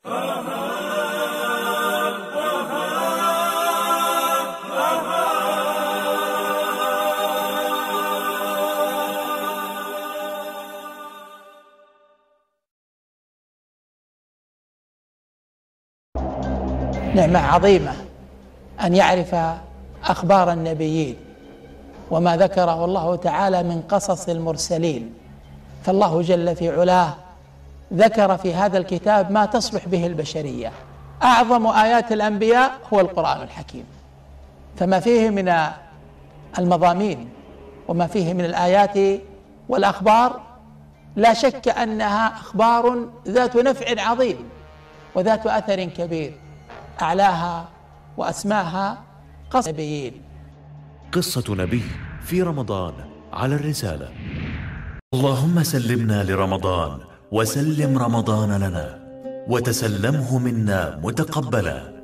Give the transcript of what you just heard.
نعمة عظيمة أن يعرف أخبار النبيين وما ذكره الله تعالى من قصص المرسلين، فالله جل في علاه ذكر في هذا الكتاب ما تصلح به البشرية. أعظم آيات الأنبياء هو القرآن الحكيم، فما فيه من المضامين وما فيه من الآيات والأخبار لا شك أنها أخبار ذات نفع عظيم وذات أثر كبير، أعلاها وأسماها قصص النبيين. قصة نبي في رمضان على الرسالة. اللهم سلمنا لرمضان وسلم رمضان لنا وتسلمه منا متقبلا.